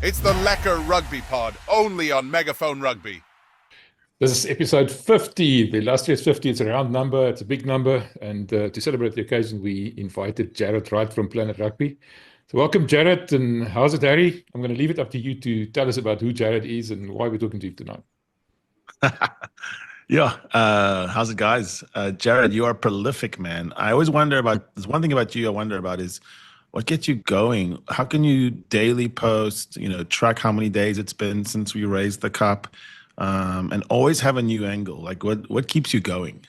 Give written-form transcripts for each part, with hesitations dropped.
It's the Lekker Rugby Pod, only on Megaphone Rugby. This is episode 50. The last year is 50. It's a round number. It's a big number. And to celebrate the occasion, we invited Jared Wright from Planet Rugby. So welcome, Jared. And how's it, Harry? I'm going to leave it up to you to tell us about who Jared is and why we're talking to you tonight. How's it, guys? Jared, you are prolific, man. I always wonder about, there's one thing about you I wonder about is what gets you going? How can you daily post, track how many days it's been since we raised the cup, and always have a new angle? Like what keeps you going?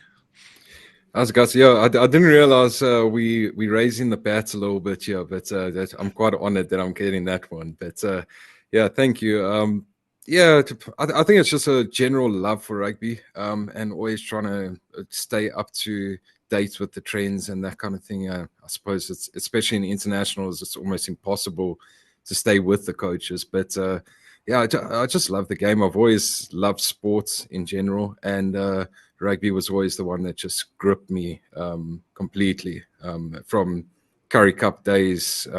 How's it, guys? Yeah, I didn't realize we raising the bats a little bit here, but I'm quite honored that I'm getting that one. But yeah, thank you. I think it's just a general love for rugby, and always trying to stay up to date with the trends and that kind of thing. I suppose it's, especially in internationals, it's almost impossible to stay with the coaches. But I just love the game. I've always loved sports in general, and rugby was always the one that just gripped me completely, from Curry Cup days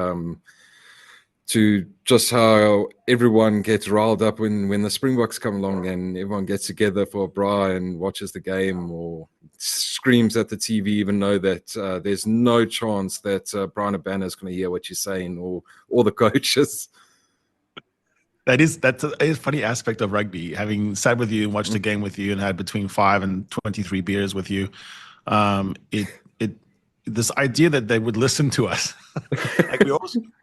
to just how everyone gets riled up when the Springboks come along and everyone gets together for a braai and watches the game or screams at the TV, even though that there's no chance that Brian Abana is going to hear what you're saying or the coaches. That's a funny aspect of rugby. Having sat with you and watched a game with you and had between 5 and 23 beers with you, this idea that they would listen to us, like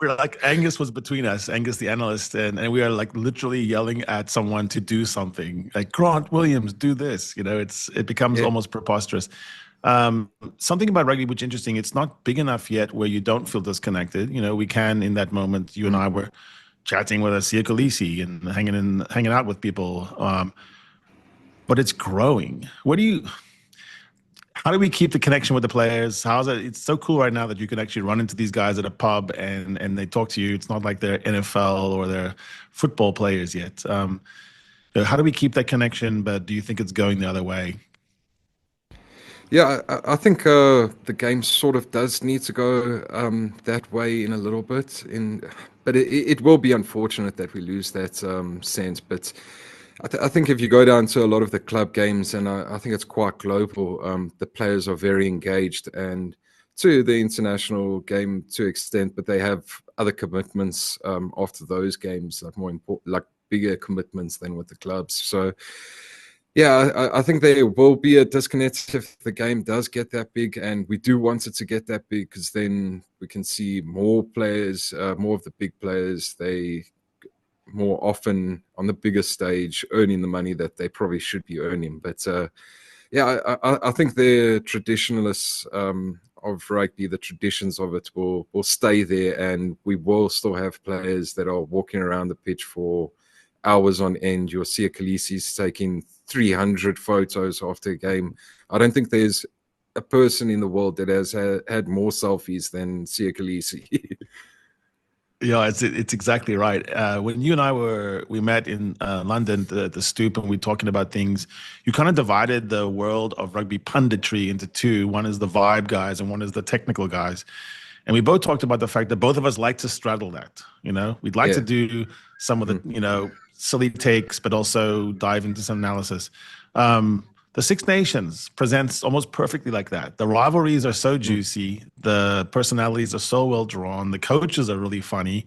we're like Angus was between us, Angus the analyst, and we are like literally yelling at someone to do something. Like, Grant Williams, do this. It becomes almost preposterous. Something about rugby which is interesting. It's not big enough yet where you don't feel disconnected. We can, in that moment, you and I were chatting with Asia Khaleesi and hanging out with people, but it's growing. How do we keep the connection with the players? How's it? It's so cool right now that you can actually run into these guys at a pub and they talk to you. It's not like they're NFL or they're football players yet. How do we keep that connection? But do you think it's going the other way? Yeah, I think the game sort of does need to go that way in a little bit. But it will be unfortunate that we lose that sense. But I think if you go down to a lot of the club games, and I think it's quite global, the players are very engaged, and to the international game to an extent, but they have other commitments after those games, like more important, like bigger commitments than with the clubs. So yeah, I think there will be a disconnect if the game does get that big, and we do want it to get that big because then we can see more players, more of the big players, they more often on the bigger stage earning the money that they probably should be earning. But I think the traditionalists of rugby, the traditions of it will stay there, and we will still have players that are walking around the pitch for hours on end. You'll see a Khaleesi's taking 300 photos after a game. I don't think there's a person in the world that has had more selfies than Sia Khaleesi. Yeah, it's exactly right. When you and I we met in London, the Stoop, and we're talking about things, you kind of divided the world of rugby punditry into two. One is the vibe guys and one is the technical guys. And we both talked about the fact that both of us like to straddle that. We'd like to do some of the, silly takes, but also dive into some analysis. The Six Nations presents almost perfectly like that. The rivalries are so juicy. The personalities are so well drawn. The coaches are really funny.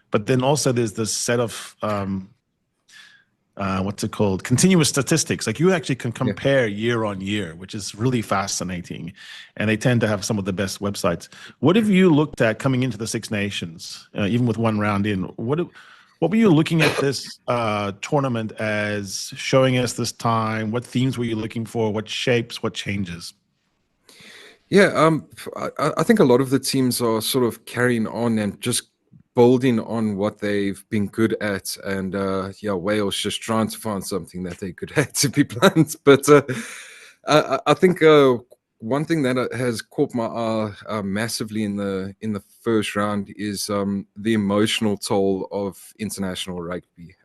But then also there's this set of, what's it called? Continuous statistics. Like you actually can compare year on year, which is really fascinating. And they tend to have some of the best websites. What have you looked at coming into the Six Nations, even with one round in? What were you looking at this tournament as showing us this time? What themes were you looking for? What shapes? What changes? Yeah, I think a lot of the teams are sort of carrying on and just building on what they've been good at. And Wales just trying to find something that they're good at, to be blunt. But I think one thing that has caught my eye massively in the first round is the emotional toll of international rugby.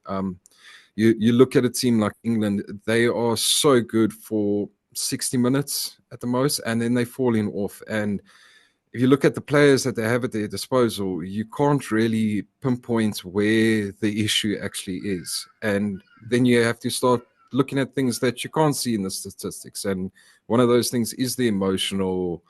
You look at a team like England; they are so good for 60 minutes at the most, and then they fall in off. And if you look at the players that they have at their disposal, you can't really pinpoint where the issue actually is. And then you have to start looking at things that you can't see in the statistics. And one of those things is the emotional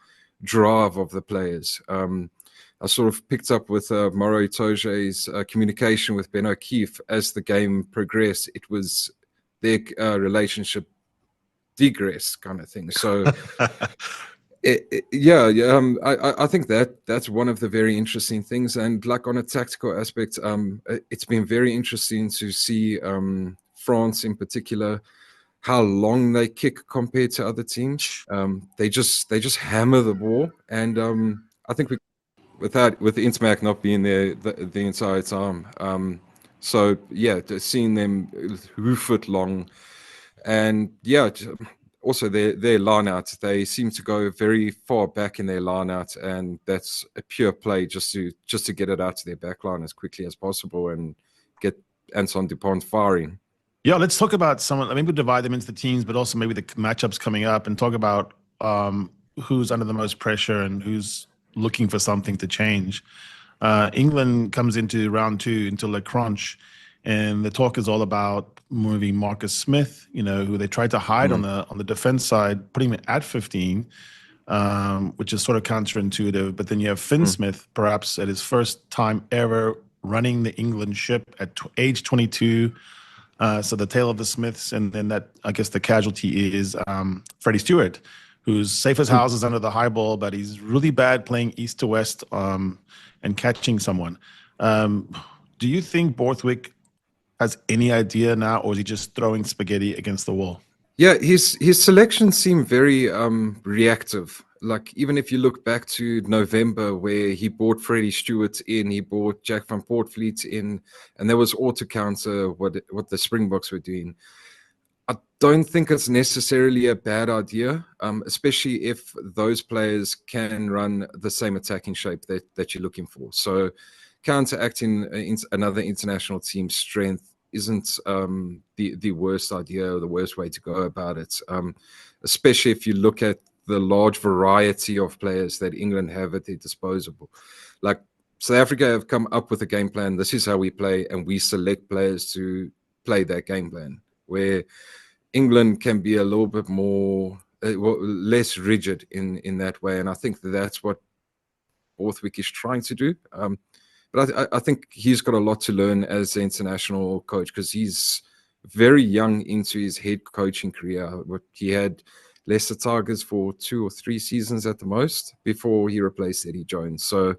drive of the players. I sort of picked up with Moro Itoje's communication with Ben O'Keefe as the game progressed. It was their relationship digress kind of thing. So I think that's one of the very interesting things. And like on a tactical aspect, it's been very interesting to see France in particular, how long they kick compared to other teams. They just hammer the ball, and I think with the Intermac not being there the entire time. So yeah, seeing them hoof it long, and yeah, also their line out, they seem to go very far back in their line out, and that's a pure play just to get it out to their back line as quickly as possible and get Antoine Dupont firing. Yeah, let's talk about someone. Maybe we'll divide them into the teams, but also maybe the matchups coming up, and talk about who's under the most pressure and who's looking for something to change. England comes into round 2 into Le Crunch, and the talk is all about moving Marcus Smith, who they tried to hide on the defense side, putting him at 15, which is sort of counterintuitive. But then you have Finn Smith, perhaps at his first time ever running the England ship at age 22. So the tale of the Smiths, and then that, I guess the casualty is Freddie Stewart, who's safe as houses under the high ball, but he's really bad playing east to west and catching someone. Do you think Borthwick has any idea now, or is he just throwing spaghetti against the wall? Yeah, his selections seem very reactive. Like, even if you look back to November, where he brought Freddie Stewart in, he brought Jack van Poortvliet in, and there was all to counter what the Springboks were doing. I don't think it's necessarily a bad idea, especially if those players can run the same attacking shape that you're looking for. So counteracting another international team's strength isn't the worst idea or the worst way to go about it, especially if you look at the large variety of players that England have at their disposal. Like, South Africa have come up with a game plan. This is how we play, and we select players to play that game plan, where England can be a little bit more less rigid in that way. And I think that's what Borthwick is trying to do. But I think he's got a lot to learn as an international coach, because he's very young into his head coaching career. He had Leicester Tigers for 2 or 3 seasons at the most before he replaced Eddie Jones. So,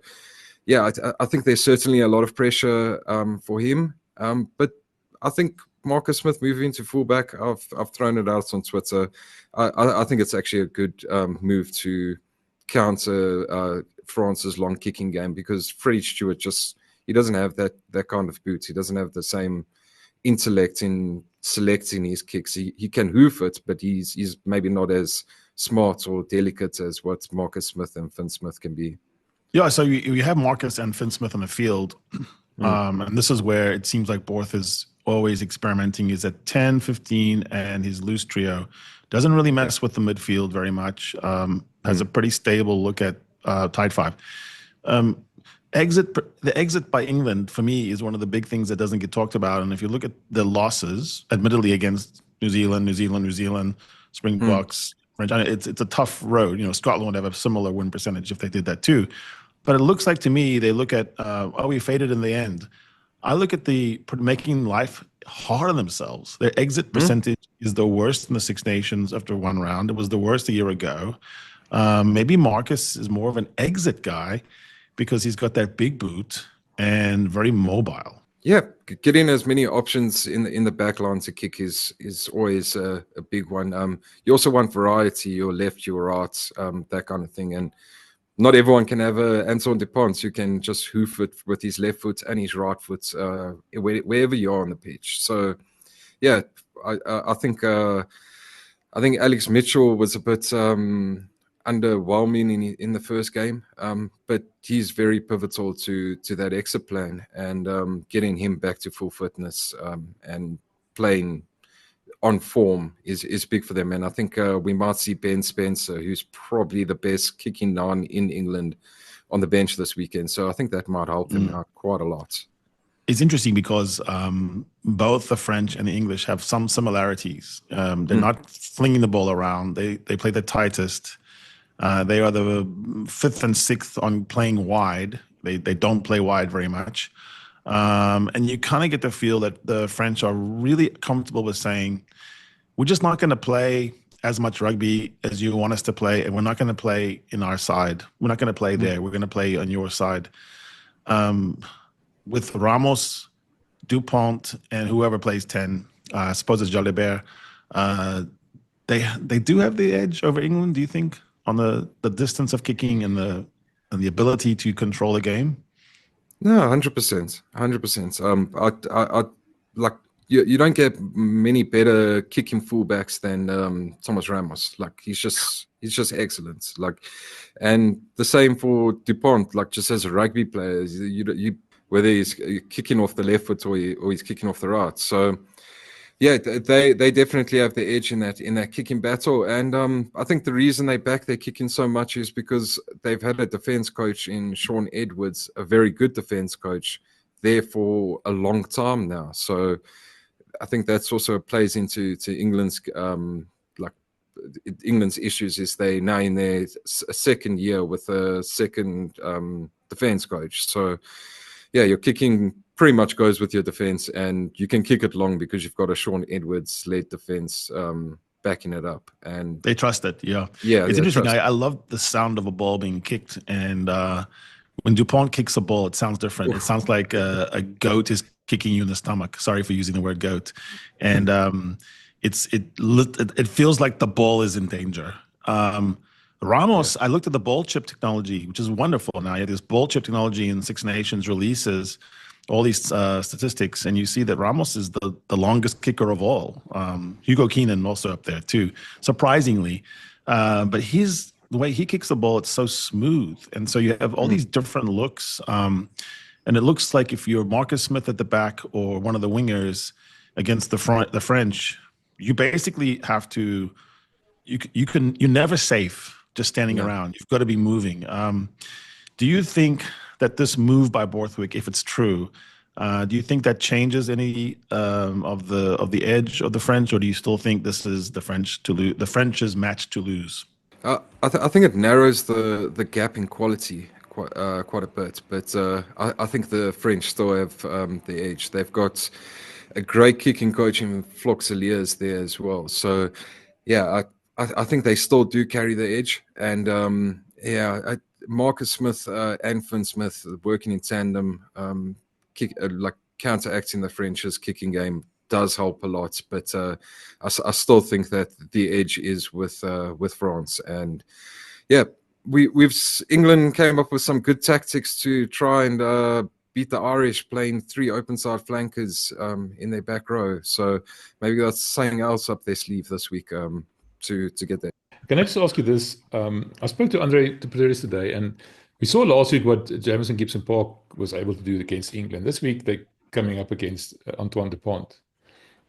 yeah, I think there's certainly a lot of pressure for him. But I think Marcus Smith moving to fullback, I've thrown it out on Twitter. I think it's actually a good move to counter France's long kicking game, because Freddie Stewart he doesn't have that kind of boot. He doesn't have the same intellect in selecting his kicks. He can hoof it, but he's maybe not as smart or delicate as what Marcus Smith and Finn Smith can be. Yeah, so you have Marcus and Finn Smith on the field, and this is where it seems like Borth is always experimenting. Is at 10, 15, and his loose trio doesn't really mess with the midfield very much. Has a pretty stable look at tight five. The exit by England, for me, is one of the big things that doesn't get talked about. And if you look at the losses, admittedly against New Zealand, Springboks, it's a tough road. Scotland would have a similar win percentage if they did that too. But it looks like to me, they look at, we faded in the end. I look at the making life hard on themselves. Their exit percentage is the worst in the Six Nations after one round. It was the worst a year ago. Maybe Marcus is more of an exit guy because he's got that big boot and very mobile. Yeah, getting as many options in the back line to kick is always a big one. You also want variety, your left, your right, that kind of thing. And not everyone can have Antoine Dupont who can just hoof it with his left foot and his right foot wherever you are on the pitch. So, yeah, I think Alex Mitchell was a bit underwhelming in the first game, but he's very pivotal to that exit plan and getting him back to full fitness and playing on form is big for them. And I think we might see Ben Spencer, who's probably the best kicking nine in England, on the bench this weekend. So I think that might help them out quite a lot. It's interesting because both the French and the English have some similarities. They're not flinging the ball around. They play the tightest. They are the 5th and 6th on playing wide. They don't play wide very much. And you kind of get the feel that the French are really comfortable with saying, we're just not going to play as much rugby as you want us to play, and we're not going to play in our side. We're not going to play there. We're going to play on your side. With Ramos, Dupont, and whoever plays 10, I suppose it's Jalibert, they do have the edge over England, do you think, on the distance of kicking and the ability to control the game? No, 100%, 100%. I like you don't get many better kicking fullbacks than Thomas Ramos. Like he's just excellent. Like, and the same for Dupont. Like just as a rugby player, you whether he's kicking off the left foot or he's kicking off the right. So yeah, they definitely have the edge in that kicking battle. And I think the reason they back their kicking so much is because they've had a defense coach in Sean Edwards, a very good defense coach, there for a long time now. So I think that's also plays into England's England's issues is they now in their second year with a second defense coach. So yeah, your kicking pretty much goes with your defense, and you can kick it long because you've got a Sean Edwards-led defense backing it up. And they trust it, yeah. It's interesting. I love the sound of a ball being kicked, and when Dupont kicks a ball, it sounds different. It sounds like a goat is kicking you in the stomach. Sorry for using the word goat. And it feels like the ball is in danger. Ramos, I looked at the ball chip technology, which is wonderful. Now you have this ball chip technology in Six Nations releases all these statistics, and you see that Ramos is the longest kicker of all. Hugo Keenan also up there too, surprisingly. But the way he kicks the ball, it's so smooth. And so you have all these different looks. And it looks like if you're Marcus Smith at the back or one of the wingers against the French, you basically have to, you're never safe just standing around. You've got to be moving. Do you think that this move by Borthwick, if it's true, do you think that changes any of the edge of the French, or do you still think this is the French's match to lose? I think it narrows the gap in quality quite a bit, but I think the French still have the edge. They've got a great kicking coach in Flox Elias there as well. So yeah, I think they still do carry the edge. And Marcus Smith and Finn Smith working in tandem, like counteracting the French's kicking game does help a lot. But I still think that the edge is with France. And yeah, England came up with some good tactics to try and beat the Irish, playing 3 open side flankers in their back row. So maybe that's something else up their sleeve this week to get there. Can I just ask you this? I spoke to Andre Tuperis today, and we saw last week what Jamison Gibson Park was able to do against England. This week they're coming up against Antoine Dupont,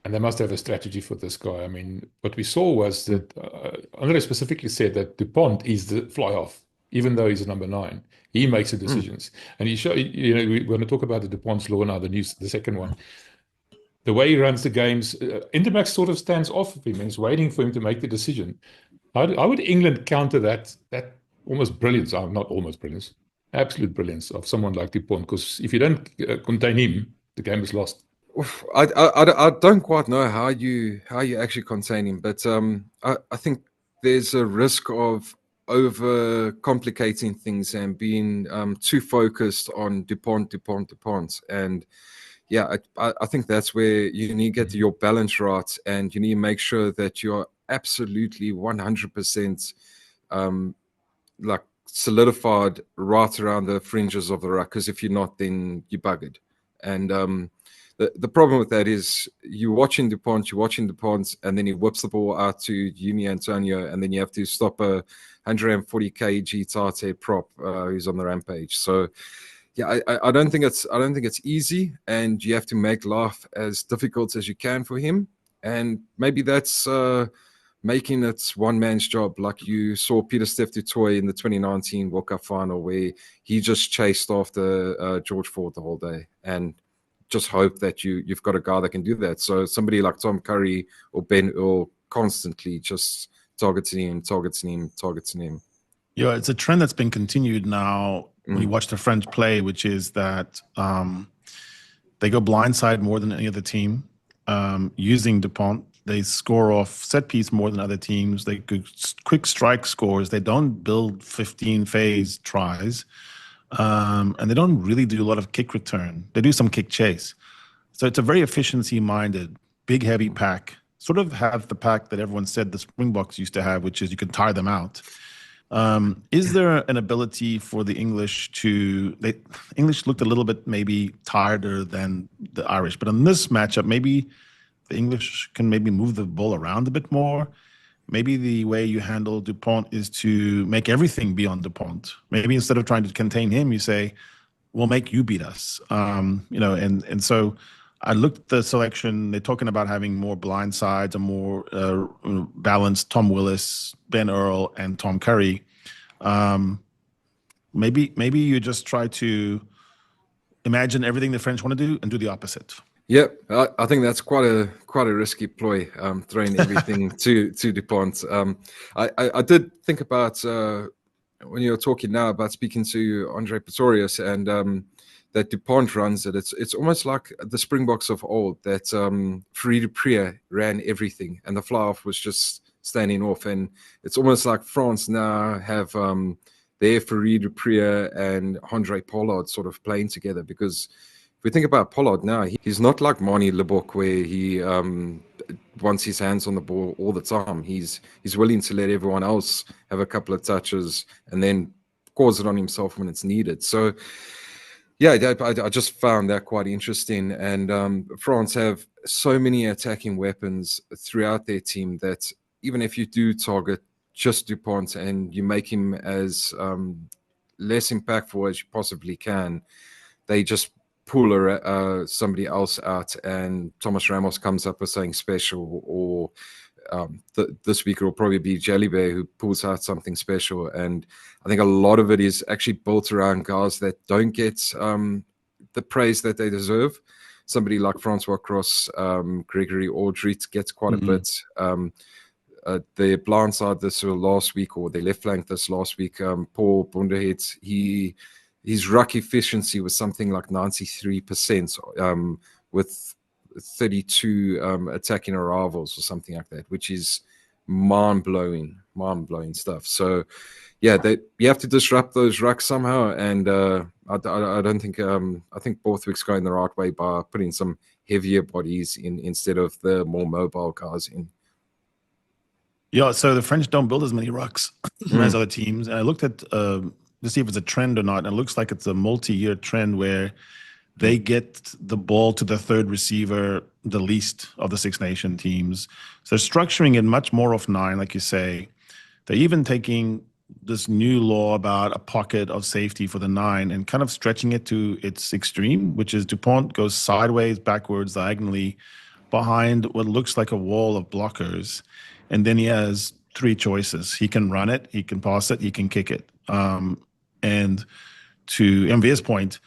and they must have a strategy for this guy. I mean, what we saw was that Andre specifically said that Dupont is the fly-off, even though he's a number 9. He makes the decisions. And we're going to talk about the Dupont's law now, the second one. The way he runs the games, Intermax sort of stands off of him and is waiting for him to make the decision. How would England counter that almost brilliance, not almost brilliance, absolute brilliance of someone like Dupont? Because if you don't contain him, the game is lost. I don't quite know how you actually contain him, but I think there's a risk of over complicating things and being too focused on Dupont. And yeah, I think that's where you need to get your balance right, and you need to make sure that you're absolutely 100% like solidified right around the fringes of the ruck, because if you're not, then you're buggered. And the problem with that is you're watching Dupont, and then he whips the ball out to Yumi Antonio, and then you have to stop a 140 kg Tate prop who's on the rampage. So yeah, I don't think it's easy, and you have to make life as difficult as you can for him. and maybe that's making it one man's job, like you saw Peter Steph du Toit in the 2019 World Cup final, where he just chased after George Ford the whole day, and just hope that you've got a guy that can do that. So somebody like Tom Curry or Ben Earl constantly just targeting him. Yeah, it's a trend that's been continued now when you watch the French play, which is that they go blindside more than any other team using Dupont. They score off set piece more than other teams. They go quick strike scores. They don't build 15 phase tries. And they don't really do a lot of kick return. They do some kick chase. So it's a very efficiency-minded, big, heavy pack. Sort of have the pack that everyone said the Springboks used to have, which is you can tire them out. Is there an ability for the English English looked a little bit maybe tireder than the Irish, but in this matchup, maybe the English can maybe move the ball around a bit more. Maybe the way you handle Dupont is to make everything be on Dupont. Maybe instead of trying to contain him, you say, we'll make you beat us. And so I looked at the selection. They're talking about having more blind sides, a more balanced Tom Willis, Ben Earl, and Tom Curry. Maybe you just try to imagine everything the French want to do and do the opposite. Yeah, I think that's quite a risky ploy, throwing everything to Dupont. I did think about when you were talking now about speaking to Andre Pretorius and that Dupont runs it. It's almost like the Springboks of old, that Fourie du Preez ran everything and the fly-off was just standing off. And it's almost like France now have their Fourie du Preez and Andre Pollard sort of playing together, because if we think about Pollard now, he's not like Manie Libbok, where he wants his hands on the ball all the time. He's willing to let everyone else have a couple of touches and then cause it on himself when it's needed. So, yeah, I just found that quite interesting. And France have so many attacking weapons throughout their team that even if you do target just Dupont and you make him as less impactful as you possibly can, they just pull somebody else out, and Thomas Ramos comes up with something special, or this week it'll probably be Jalibert who pulls out something special. And I think a lot of it is actually built around guys that don't get the praise that they deserve. Somebody like Francois Cross, Gregory Aldrit gets quite a bit. The blind side this last week, or the left flank this last week, Paul Bunderhead, his ruck efficiency was something like 93%, with 32 attacking arrivals or something like that, which is mind-blowing stuff. So, yeah, you have to disrupt those rucks somehow, and I don't think I think Borthwick's going the right way by putting some heavier bodies in instead of the more mobile guys in. Yeah, so the French don't build as many rucks as other teams, and I looked at to see if it's a trend or not. And it looks like it's a multi-year trend where they get the ball to the third receiver the least of the Six Nation teams. So they're structuring it much more off 9, like you say. They're even taking this new law about a pocket of safety for the 9 and kind of stretching it to its extreme, which is Dupont goes sideways, backwards, diagonally, behind what looks like a wall of blockers. And then he has 3 choices. He can run it, he can pass it, he can kick it. And to MV's point,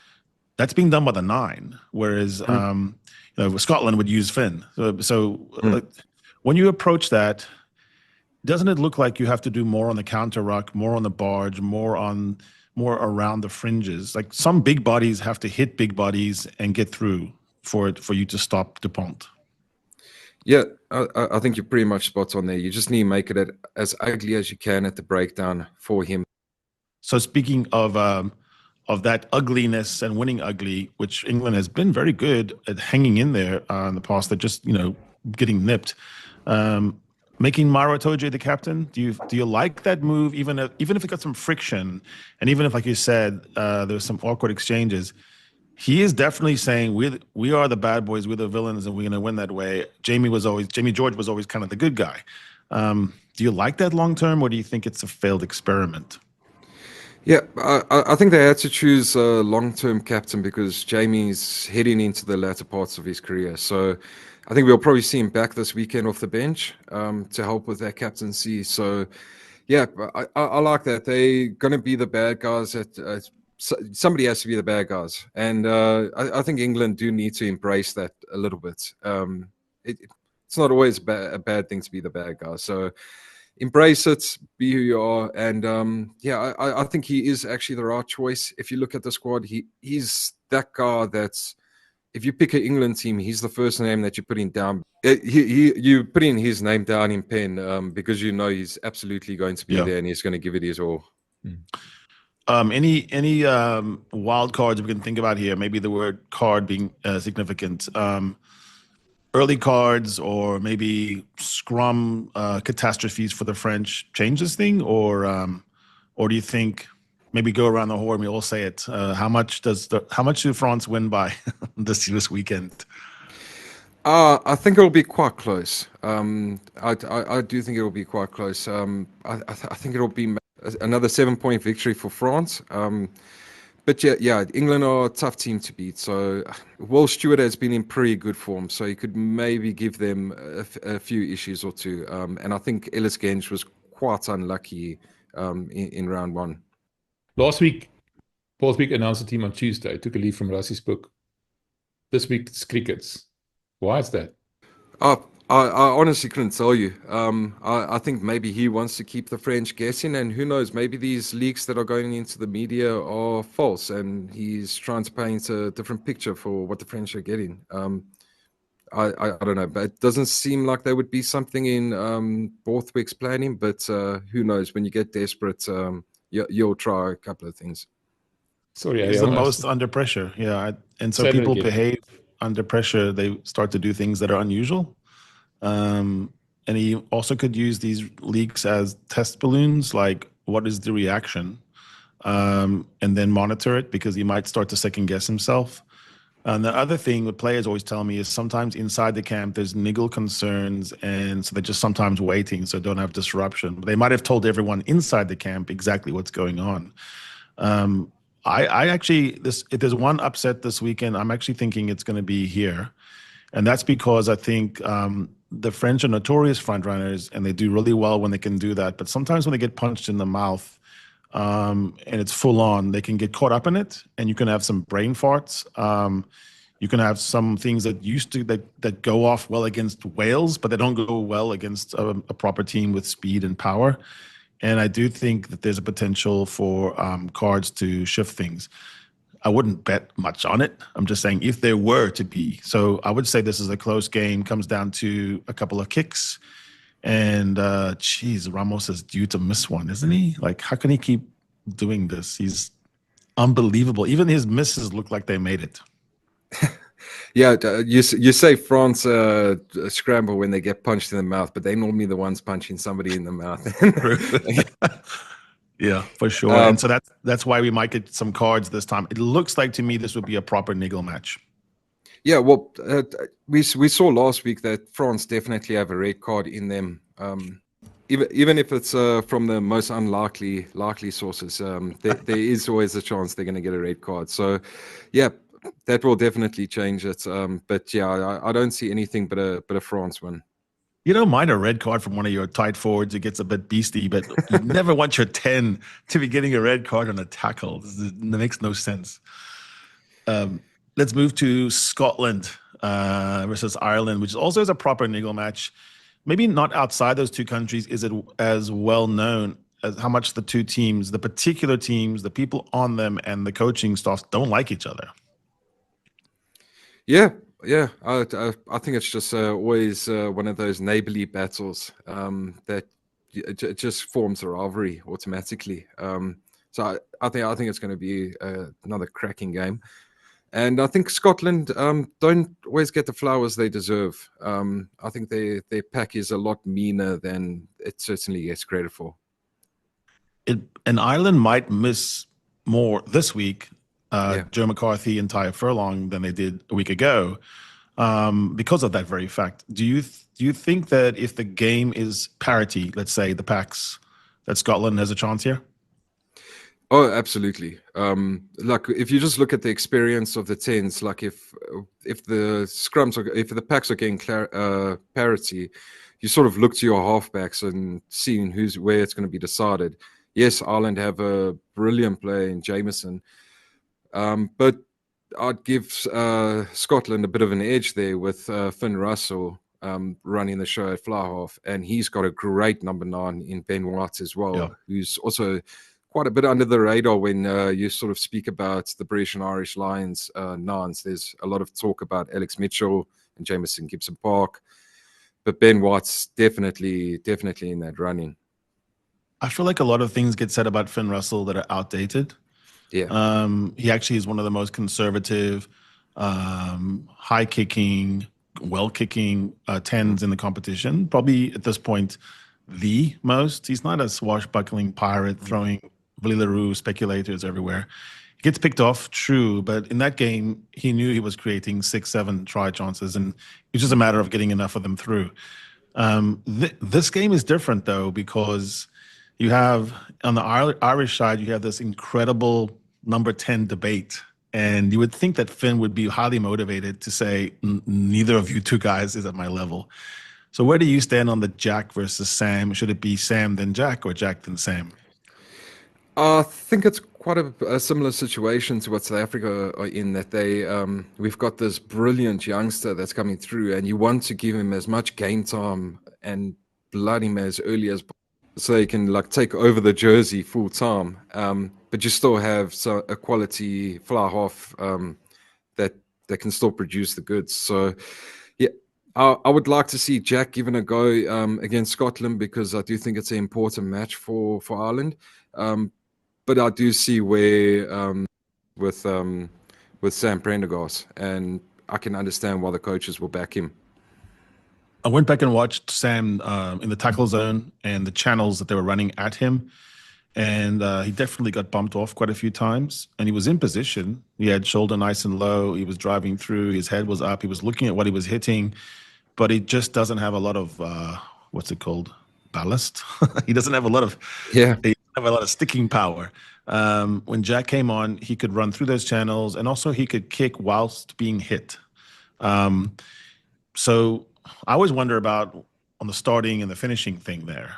that's being done by the 9, whereas Scotland would use Finn. So when you approach that, doesn't it look like you have to do more on the counter ruck, more on the barge, more around the fringes? Like some big bodies have to hit big bodies and get through for you to stop Dupont. Yeah, I think you're pretty much spot on there. You just need to make it as ugly as you can at the breakdown for him. So speaking of that ugliness and winning ugly, which England has been very good at hanging in there in the past, they're just getting nipped. Making Maro Itoje the captain, do you like that move? Even if it got some friction, and even if, like you said, there's some awkward exchanges, he is definitely saying we are the bad boys, we're the villains, and we're going to win that way. Jamie George was always kind of the good guy. Do you like that long term, or do you think it's a failed experiment? Yeah, I think they had to choose a long-term captain because Jamie's heading into the latter parts of his career. So I think we'll probably see him back this weekend off the bench to help with that captaincy. So yeah, I like that. They're going to be the bad guys. Somebody has to be the bad guys. And I think England do need to embrace that a little bit. It's not always a bad thing to be the bad guy. So embrace it, be who you are, and I think he is actually the right choice. If you look at the squad, he's that guy that's if you pick an England team, he's the first name that you're putting down. You putting his name down in pen because you know he's absolutely going to be there and he's going to give it his all. Any wild cards we can think about here? Maybe the word card being significant. Early cards or maybe scrum catastrophes for the French change this thing, or do you think maybe go around the horn? We all say it. How much do France win by this weekend? I think it'll be quite close. I do think it will be quite close. I think it'll be another 7-point victory for France. But yeah, England are a tough team to beat. So Will Stewart has been in pretty good form, so he could maybe give them a few issues or two. And I think Ellis Genge was quite unlucky in round one. Last week, Paul Speak announced the team on Tuesday. Took a leaf from Rassie's book. This week, it's crickets. Why is that? I honestly couldn't tell you. I think maybe he wants to keep the French guessing, and who knows, maybe these leaks that are going into the media are false, and he's trying to paint a different picture for what the French are getting. I don't know, but it doesn't seem like there would be something in Borthwick's planning, but who knows, when you get desperate, you'll try a couple of things. Sorry, he's the most under pressure. Yeah, and so people behave under pressure. They start to do things that are unusual. And he also could use these leaks as test balloons, like what is the reaction, and then monitor it, because he might start to second guess himself. And the other thing that players always tell me is sometimes inside the camp there's niggle concerns, and so they're just sometimes waiting so don't have disruption. But they might have told everyone inside the camp exactly what's going on. I actually, if there's one upset this weekend, I'm actually thinking it's going to be here. And that's because I think the French are notorious front runners, and they do really well when they can do that. But sometimes when they get punched in the mouth and it's full on, they can get caught up in it, and you can have some brain farts. You can have some things that go off well against Wales, but they don't go well against a proper team with speed and power. And I do think that there's a potential for cards to shift things. I wouldn't bet much on it. I'm just saying if there were to be. So I would say this is a close game, comes down to a couple of kicks. And, Ramos is due to miss one, isn't he? Like, how can he keep doing this? He's unbelievable. Even his misses look like they made it. Yeah, you say France scramble when they get punched in the mouth, but they're normally the ones punching somebody in the mouth. Yeah, for sure. And so that's why we might get some cards this time. It looks like to me this would be a proper niggle match. Yeah, well, we saw last week that France definitely have a red card in them. Even if it's from the most unlikely sources, there is always a chance they're going to get a red card. So, yeah, that will definitely change it. But yeah, I don't see anything but a France win. You don't mind a red card from one of your tight forwards. It gets a bit beastie, but you never want your 10 to be getting a red card on a tackle. That makes no sense. Let's move to Scotland versus Ireland, which also is a proper niggle match. Maybe not outside those two countries is it as well known as how much the two teams, the particular teams, the people on them, and the coaching staffs don't like each other. Yeah. I think it's just always one of those neighborly battles that it just forms a rivalry automatically. So I think it's going to be another cracking game. And I think Scotland don't always get the flowers they deserve. I think their pack is a lot meaner than it certainly gets credit for. And Ireland might miss more this week, Joe McCarthy and Taya Furlong, than they did a week ago, because of that very fact. Do you think that if the game is parity, let's say the packs, that Scotland has a chance here? Oh, absolutely. Like if you just look at the experience of the tens, like if the scrums are, if the packs are getting parity, you sort of look to your halfbacks and seeing where it's going to be decided. Yes, Ireland have a brilliant player in Jameson, but I'd give Scotland a bit of an edge there with Finn Russell running the show at fly half, and he's got a great number 9 in Ben White as well, who's also quite a bit under the radar when you sort of speak about the British and Irish Lions nines. There's a lot of talk about Alex Mitchell and Jameson Gibson Park, but Ben White's definitely in that running. I feel like a lot of things get said about Finn Russell that are outdated. Yeah. He actually is one of the most conservative, high kicking, well kicking tens in the competition. Probably at this point, the most. He's not a swashbuckling pirate throwing Billy LaRue speculators everywhere. He gets picked off, true, but in that game, he knew he was creating 6-7 try chances, and it was just a matter of getting enough of them through. This game is different, though, because you have, on the Irish side, you have this incredible number 10 debate. And you would think that Finn would be highly motivated to say, neither of you two guys is at my level. So where do you stand on the Jack versus Sam? Should it be Sam then Jack or Jack then Sam? I think it's quite a similar situation to what South Africa are in, that we've got this brilliant youngster that's coming through, and you want to give him as much game time and blood him as early as possible so he can like take over the jersey full time. But you still have a quality fly half that can still produce the goods. So yeah, I would like to see Jack given a go against Scotland, because I do think it's an important match for Ireland. But I do see where with Sam Prendergast, and I can understand why the coaches will back him. I went back and watched Sam in the tackle zone and the channels that they were running at him. And he definitely got bumped off quite a few times. And he was in position. He had shoulder nice and low. He was driving through. His head was up. He was looking at what he was hitting. But he just doesn't have a lot of, what's it called? Ballast. He doesn't have a lot of, he doesn't have a lot of sticking power. When Jack came on, he could run through those channels, and also he could kick whilst being hit. So I always wonder about on the starting and the finishing thing there.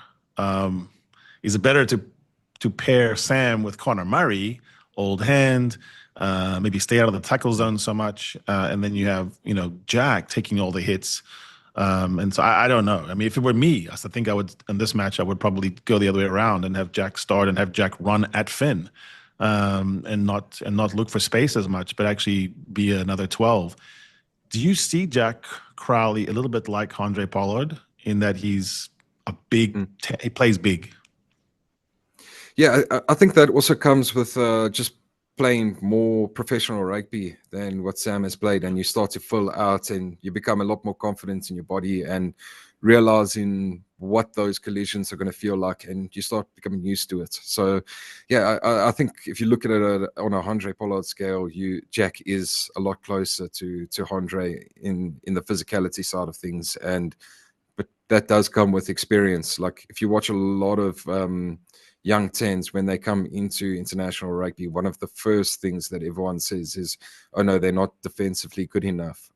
Is it better to pair Sam with Connor Murray, old hand, maybe stay out of the tackle zone so much, and then you have, Jack taking all the hits. And so I don't know. I mean, if it were me, I think I would, in this match, I would probably go the other way around and have Jack start and have Jack run at Finn, and not look for space as much, but actually be another 12. Do you see Jack Crowley a little bit like Andre Pollard in that he's a big, he plays big? Yeah, I think that also comes with just playing more professional rugby than what Sam has played, and you start to fill out and you become a lot more confident in your body and realizing what those collisions are going to feel like, and you start becoming used to it. So yeah, I think if you look at it on a Andre Pollard scale, Jack is a lot closer to Andre in the physicality side of things, but that does come with experience. Like if you watch a lot of young tens, when they come into international rugby, one of the first things that everyone says is, oh no, they're not defensively good enough.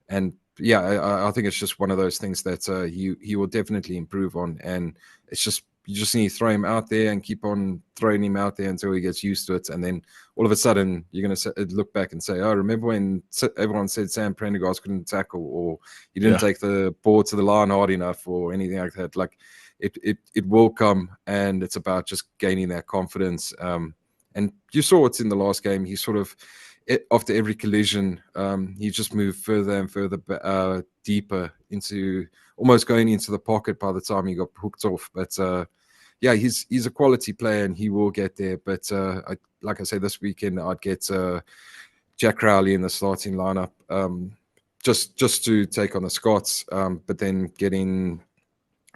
And yeah, I think it's just one of those things that he will definitely improve on. And it's just, you just need to throw him out there and keep on throwing him out there until he gets used to it. And then all of a sudden you're going to look back and say, oh, remember when everyone said Sam Prendergast couldn't tackle, or he didn't take the ball to the line hard enough, or anything like that. Like, it will come, and it's about just gaining that confidence. And you saw what's in the last game. He sort of, after every collision, he just moved further and further deeper into almost going into the pocket by the time he got hooked off. But yeah, he's a quality player, and he will get there. But like I say, this weekend I'd get Jack Crowley in the starting lineup, just to take on the Scots, but then getting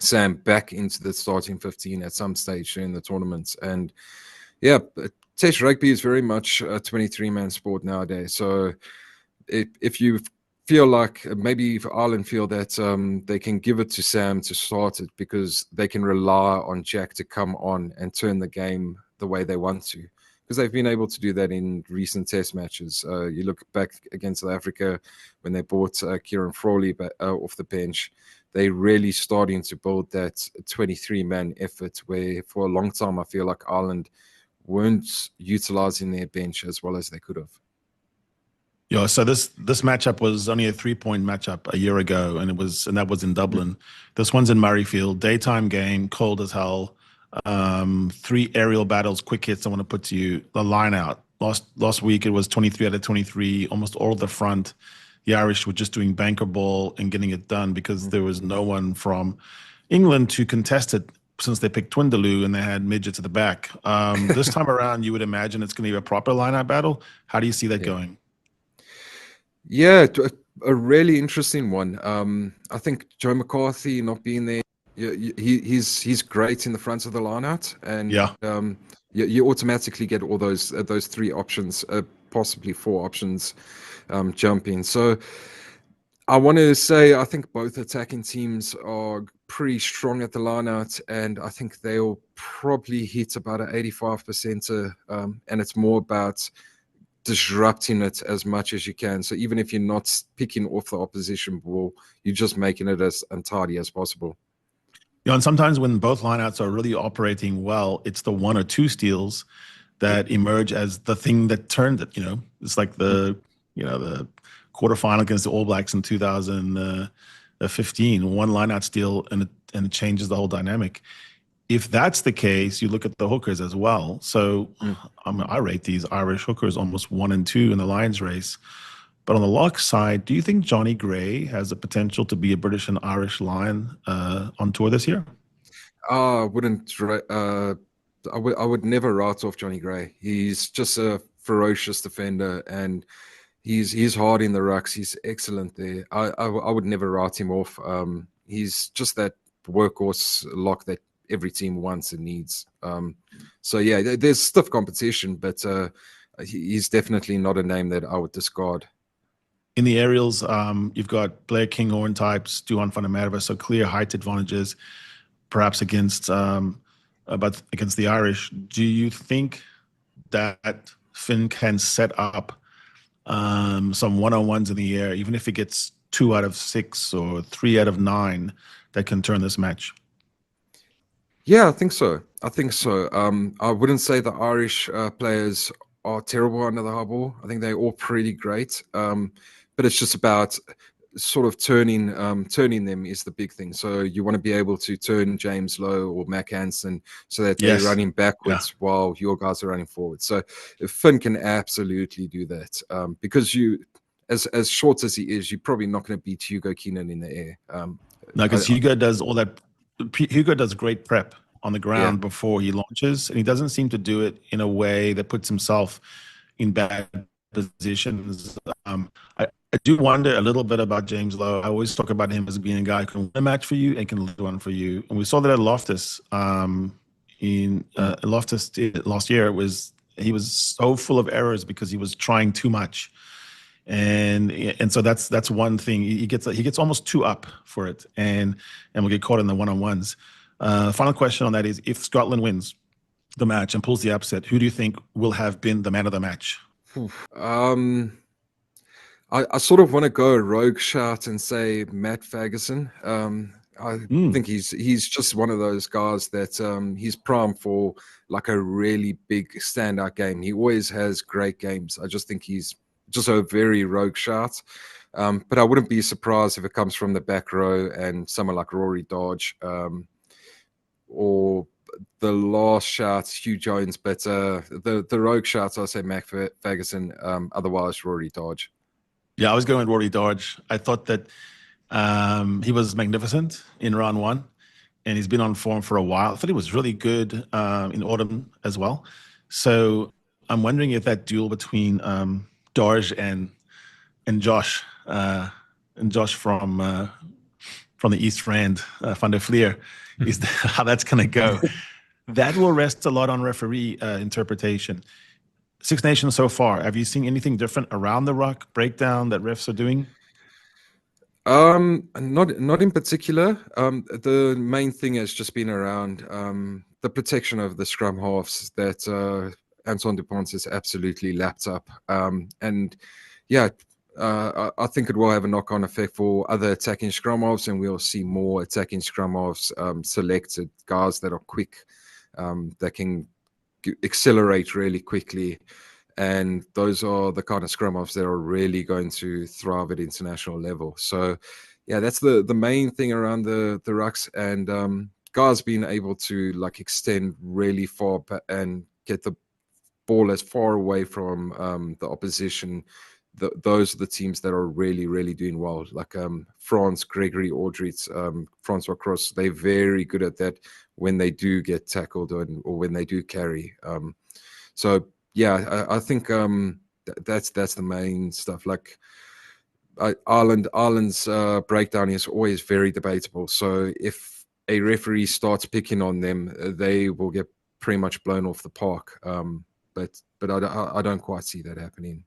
Sam back into the starting 15 at some stage during the tournaments. And yeah, Test rugby is very much a 23-man sport nowadays. So if you feel like, maybe if Ireland feel that they can give it to Sam to start it, because they can rely on Jack to come on and turn the game the way they want to, because they've been able to do that in recent test matches. You look back against South Africa when they brought Kieran Frawley off the bench. They really starting to build that 23-man effort, where for a long time I feel like Ireland weren't utilizing their bench as well as they could have. Yeah, so this matchup was only a 3-point matchup a year ago, and that was in Dublin. This one's in Murrayfield, daytime game, cold as hell. 3 aerial battles, quick hits. I want to put to you the line out. Last week it was 23 out of 23, almost all of the front. The Irish were just doing banker ball and getting it done because there was no one from England to contest it since they picked Twindaloo and they had midgets at the back. This time around, you would imagine it's going to be a proper line-out battle. How do you see that going? Yeah, a really interesting one. I think Joe McCarthy not being there, he's great in the front of the line-out, and you automatically get all those 3 options, possibly 4 options jumping. So I want to say I think both attacking teams are pretty strong at the line-out, and I think they'll probably hit about an 85%, and it's more about disrupting it as much as you can. So even if you're not picking off the opposition ball, you're just making it as untidy as possible. You know, and sometimes when both lineouts are really operating well, it's the 1 or 2 steals that emerge as the thing that turned it. You know, it's like the quarterfinal against the All Blacks in 2015, 1 lineout steal and it changes the whole dynamic. If that's the case, you look at the hookers as well. So I rate these Irish hookers almost 1 and 2 in the Lions race. But on the lock side, do you think Johnny Gray has the potential to be a British and Irish Lion on tour this year? I would never write off Johnny Gray. He's just a ferocious defender, and he's hard in the rucks. He's excellent there. I would never write him off. He's just that workhorse lock that every team wants and needs. So yeah, there's stiff competition, but he's definitely not a name that I would discard. In the aerials, you've got Blair Kinghorn types, Duhan van der Merwe, so clear height advantages, perhaps against the Irish. Do you think that Finn can set up some one-on-ones in the air, even if it gets 2 out of 6 or 3 out of 9, that can turn this match? Yeah, I think so. I wouldn't say the Irish players are terrible under the high ball. I think they're all pretty great. But it's just about sort of turning them is the big thing. So you want to be able to turn James Lowe or Mac Hansen so that they're running backwards while your guys are running forward. So if Finn can absolutely do that, because as short as he is, you're probably not going to beat Hugo Keenan in the air. No, because Hugo does all that. Hugo does great prep on the ground before he launches, and he doesn't seem to do it in a way that puts himself in bad positions. I do wonder a little bit about James Lowe. I always talk about him as being a guy who can win a match for you and can lose one for you. And we saw that at Loftus. Loftus last year, he was so full of errors because he was trying too much. And so that's one thing. He gets almost 2 up for it, and will get caught in the one-on-ones. Final question on that is: if Scotland wins the match and pulls the upset, who do you think will have been the man of the match? I sort of want to go rogue shot and say Matt Fagerson. I think he's just one of those guys that he's primed for like a really big standout game. He always has great games. I just think he's just a very rogue shot. But I wouldn't be surprised if it comes from the back row and someone like Rory Dodge or the last shot, Hugh Jones. But the rogue shots, I'll say Mac Fagerson, otherwise Rory Dodge. Yeah, I was going with Rory Dodge. I thought that he was magnificent in round 1, and he's been on form for a while. I thought he was really good in autumn as well. So I'm wondering if that duel between Dodge and Josh from the East Rand, Van der Fleer, is how that's going to go. That will rest a lot on referee interpretation. Six Nations so far, have you seen anything different around the ruck breakdown that refs are doing? Not in particular. The main thing has just been around the protection of the scrum halves that Anton Dupont has absolutely lapped up. And yeah, I think it will have a knock-on effect for other attacking scrum halves, and we'll see more attacking scrum halves selected, guys that are quick, that can accelerate really quickly. And those are the kind of scrum halves that are really going to thrive at international level. So yeah, that's the main thing around the rucks, and guys being able to like extend really far and get the ball as far away from the opposition. Those are the teams that are really, really doing well. Like France, Gregory, Audrey, Francois Cross, they're very good at that when they do get tackled or when they do carry. So yeah, I think that's the main stuff. Like Ireland's breakdown is always very debatable. So if a referee starts picking on them, they will get pretty much blown off the park. But I don't quite see that happening.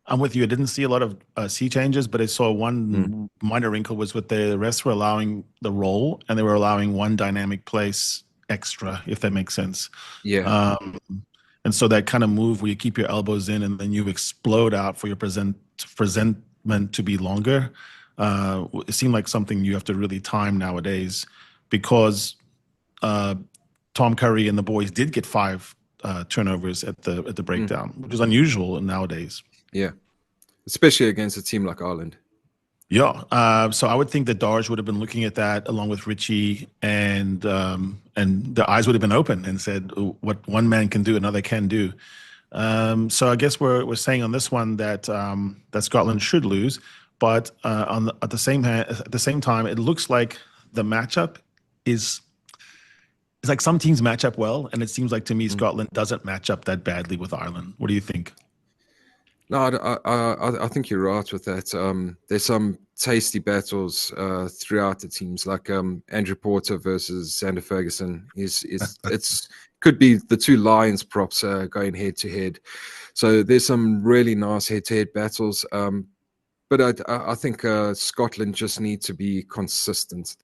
I'm with you. I didn't see a lot of sea changes, but I saw one minor wrinkle was with the rest were allowing the roll, and they were allowing one dynamic place extra, if that makes sense. Yeah. And so that kind of move where you keep your elbows in and then you explode out for your presentment to be longer, it seemed like something you have to really time nowadays, because Tom Curry and the boys did get 5 turnovers at the breakdown, which is unusual nowadays. Yeah, especially against a team like Ireland. Yeah, so I would think that Darge would have been looking at that along with Richie, and the eyes would have been open and said, "What one man can do, another can do." So I guess we're saying on this one that that Scotland should lose, but at the same time, it looks like the matchup is. It's like some teams match up well, and it seems like to me Scotland doesn't match up that badly with Ireland. What do you think? No, I think you're right with that. There's some tasty battles throughout the teams, like Andrew Porter versus Xander Ferguson. It's could be the two Lions props going head to head. So there's some really nice head to head battles. But I think Scotland just need to be consistent.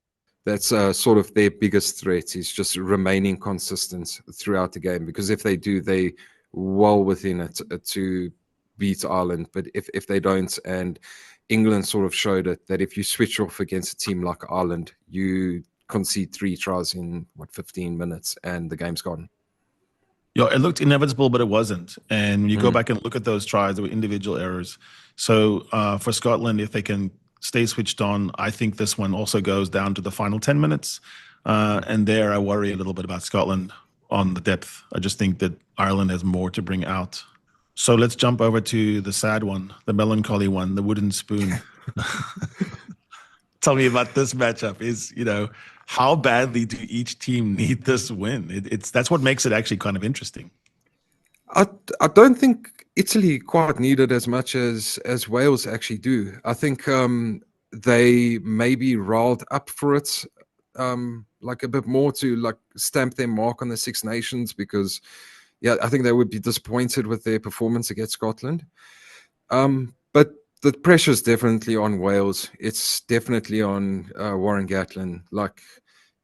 That's sort of their biggest threat, is just remaining consistent throughout the game. Because if they do, they well within it to beat Ireland. But if they don't, and England sort of showed it, that if you switch off against a team like Ireland, you concede 3 tries in 15 minutes and the game's gone. Yeah, it looked inevitable, but it wasn't. And when you go back and look at those tries, there were individual errors. So for Scotland, if they can stay switched on, I think this one also goes down to the final 10 minutes. And there I worry a little bit about Scotland on the depth. I just think that Ireland has more to bring out. So let's jump over to the sad one, the melancholy one, the wooden spoon. Tell me about this matchup. How badly do each team need this win? That's what makes it actually kind of interesting. I don't think Italy quite need it as much as Wales actually do. I think they maybe riled up for it, like a bit more to like stamp their mark on the Six Nations, because yeah, I think they would be disappointed with their performance against Scotland. But the pressure is definitely on Wales. It's definitely on Warren Gatland. Like,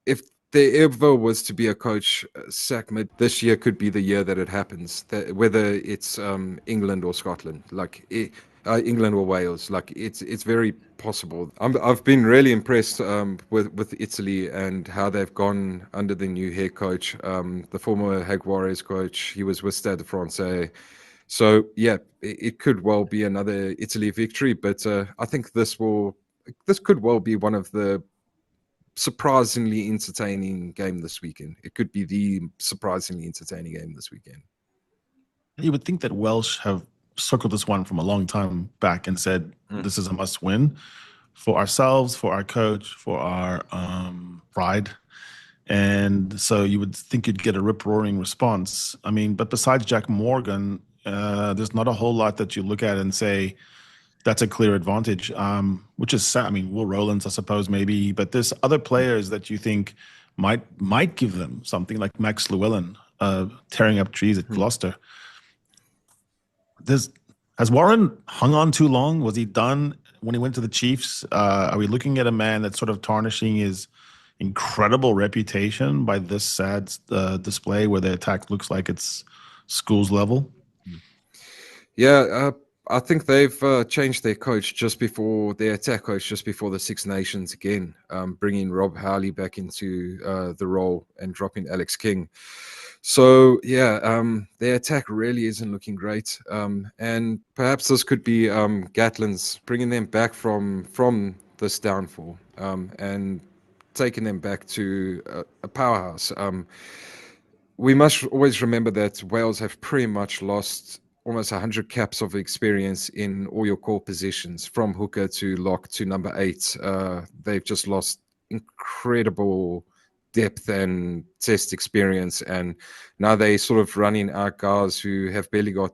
if there ever was to be a coach sack mid, this year could be the year that it happens. Whether it's England or Scotland, England or Wales, like it's very possible. I've been really impressed with Italy and how they've gone under the new head coach, the former Jaguares coach. He was with Stade Francais. So yeah, it could well be another Italy victory, but I think this could well be one of the surprisingly entertaining game this weekend. It could be the surprisingly entertaining game this weekend. You would think that Welsh have circled this one from a long time back and said, this is a must win for ourselves, for our coach, for our pride. And so you would think you'd get a rip-roaring response. I mean, but besides Jack Morgan, there's not a whole lot that you look at and say, that's a clear advantage, which is sad. I mean, Will Rowlands, I suppose, maybe, but there's other players that you think might give them something, like Max Llewellyn tearing up trees at Gloucester. Has Warren hung on too long? Was he done when he went to the Chiefs? Are we looking at a man that's sort of tarnishing his incredible reputation by this sad display where the attack looks like it's schools level? Yeah, I think they've changed their coach just before their attack coach just before the Six Nations again, bringing Rob Howley back into the role and dropping Alex King. So yeah, their attack really isn't looking great, and perhaps this could be Gatlin's bringing them back from this downfall and taking them back to a powerhouse. We must always remember that Wales have pretty much lost almost 100 caps of experience in all your core positions, from hooker to lock to number 8. They've just lost incredible depth and test experience, and now they sort of running out guys who have barely got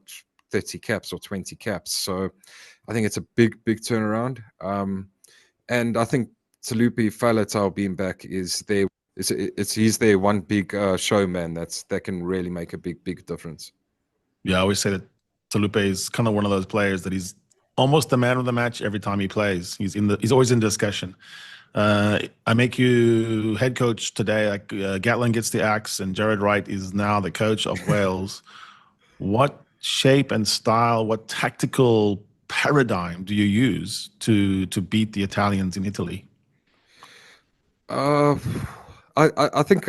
30 caps or 20 caps. So I think it's a big turnaround. And I think Talupi Faletau being back is their he's their one big showman that can really make a big difference. Yeah, I always say that Talupe is kind of one of those players that he's almost the man of the match every time he plays. He's always in discussion. I make you head coach today. Like Gatlin gets the axe, and Jared Wright is now the coach of Wales. What shape and style, what tactical paradigm do you use to beat the Italians in Italy? I think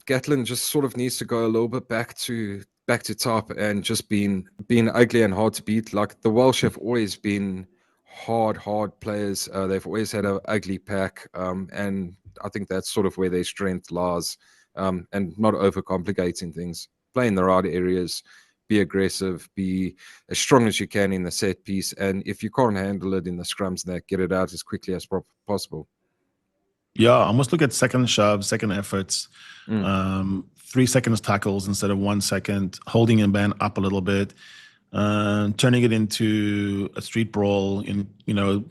Gatlin just sort of needs to go a little bit back to top and just being ugly and hard to beat. Like the Welsh have always been hard players. They've always had an ugly pack, and I think that's sort of where their strength lies. And not overcomplicating things. Play in the right areas, be aggressive, be as strong as you can in the set piece, and if you can't handle it in the scrums, get it out as quickly as possible. Yeah, I almost look at second shoves, second efforts, 3 seconds tackles instead of 1 second, holding a man up a little bit, turning it into a street brawl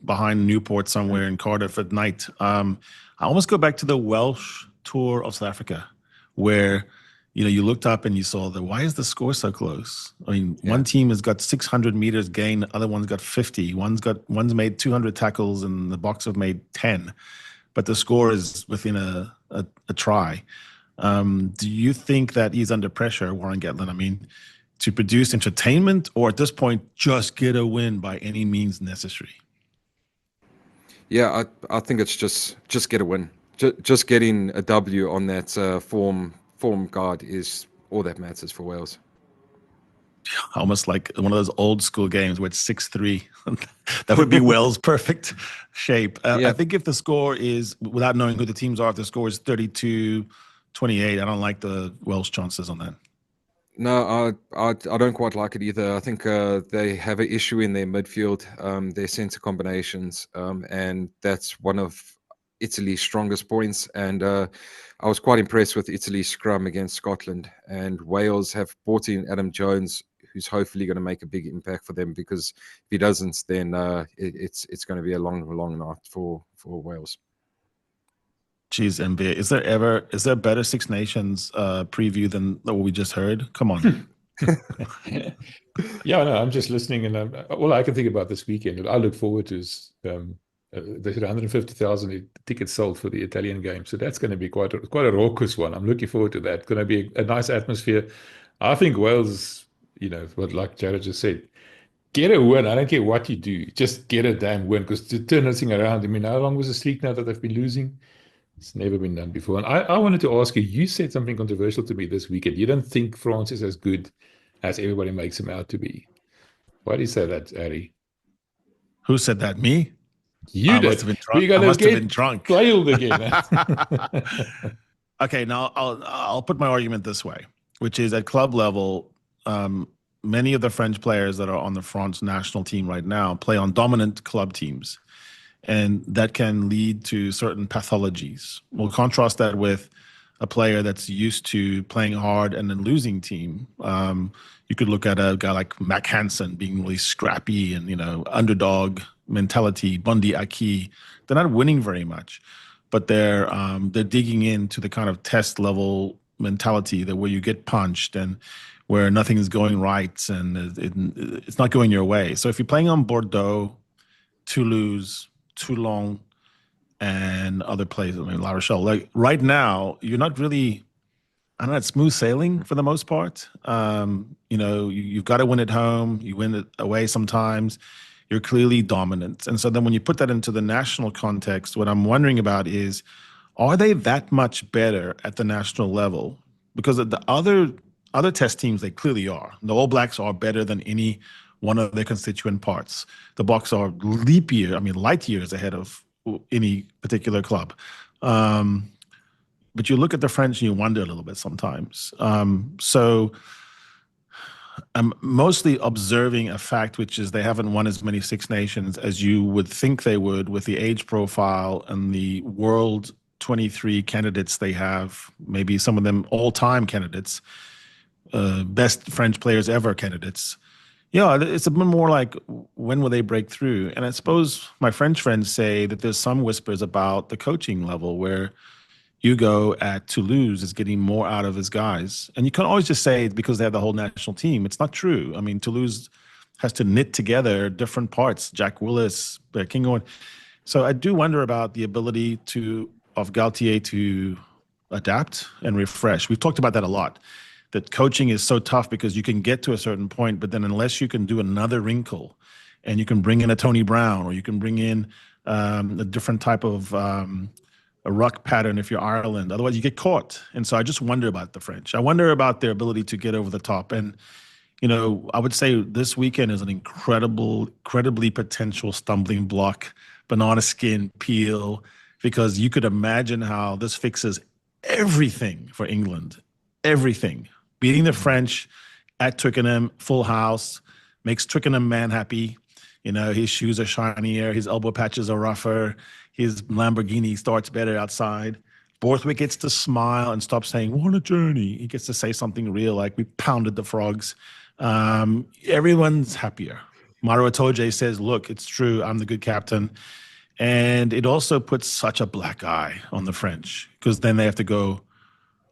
behind Newport somewhere in Cardiff at night. I almost go back to the Welsh tour of South Africa, where you looked up and you saw why is the score so close? I mean, one team has got 600 meters gain, the other one's got 50. One's made 200 tackles, and the Boks have made 10. But the score is within a try. Do you think that he's under pressure, Warren Gatlin? I mean, to produce entertainment, or at this point, just get a win by any means necessary? Yeah, I think it's just get a win. Just getting a W on that form guard is all that matters for Wales. Almost like one of those old school games where it's 6-3. That would be Wales' perfect shape. I think if the score is, without knowing who the teams are, if the score is 32-28, I don't like the Welsh chances on that. No, I don't quite like it either. I think they have an issue in their midfield, their centre combinations, and that's one of Italy's strongest points. And I was quite impressed with Italy's scrum against Scotland. And Wales have brought in Adam Jones, who's hopefully going to make a big impact for them, because if he doesn't, then it's going to be a long night for Wales. Geez, NBA, is there a better Six Nations preview than what we just heard? Come on. Yeah, no, I'm just listening, and all I can think about this weekend, and I look forward to is they said 150,000 tickets sold for the Italian game, so that's going to be quite a raucous one. I'm looking forward to that. It's going to be a nice atmosphere. I think Wales, what like Jared just said, get a win. I don't care what you do, just get a damn win, because to turn this thing around, I mean, how long was the streak now that they've been losing? It's never been done before. And I wanted to ask you, you said something controversial to me this weekend. You don't think France is as good as everybody makes him out to be. Why do you say that, Harry? Who said that? Me? You did. I must have been drunk. Failed again. Okay, now I'll put my argument this way, which is at club level, many of the French players that are on the France national team right now play on dominant club teams. And that can lead to certain pathologies. We'll contrast that with a player that's used to playing hard and then losing team. You could look at a guy like Mac Hansen being really scrappy and, underdog mentality, Bundy Aki. They're not winning very much, but they're digging into the kind of test level mentality that where you get punched and where nothing is going right and it's not going your way. So if you're playing on Bordeaux, Toulouse, Toulon, and other places. I mean, La Rochelle. Like right now, you're not really. I don't know. It's smooth sailing for the most part. You've got to win at home. You win it away sometimes. You're clearly dominant. And so then when you put that into the national context, what I'm wondering about is, are they that much better at the national level? Because the other test teams, they clearly are. The All Blacks are better than any one of their constituent parts. The Boks are light years ahead of any particular club. But you look at the French and you wonder a little bit sometimes. So I'm mostly observing a fact, which is they haven't won as many Six Nations as you would think they would with the age profile and the World 23 candidates they have, maybe some of them all-time candidates, best French players ever candidates. Yeah, it's a bit more like, when will they break through? And I suppose my French friends say that there's some whispers about the coaching level where Hugo at Toulouse is getting more out of his guys. And you can always just say it's because they have the whole national team. It's not true. I mean, Toulouse has to knit together different parts, Jack Willis, King Owen. So I do wonder about the ability of Galtier to adapt and refresh. We've talked about that a lot, that coaching is so tough because you can get to a certain point, but then unless you can do another wrinkle and you can bring in a Tony Brown, or you can bring in a different type of a ruck pattern if you're Ireland. Otherwise, you get caught. And so I just wonder about the French. I wonder about their ability to get over the top. And, I would say this weekend is an incredibly potential stumbling block, banana skin peel, because you could imagine how this fixes everything for England. Everything. Beating the French at Twickenham, full house, makes Twickenham man happy. His shoes are shinier, his elbow patches are rougher, his Lamborghini starts better outside. Borthwick gets to smile and stop saying, "What a journey." He gets to say something real, like, "We pounded the Frogs." Everyone's happier. Maro Itoje says, "Look, it's true, I'm the good captain." And it also puts such a black eye on the French, because then they have to go,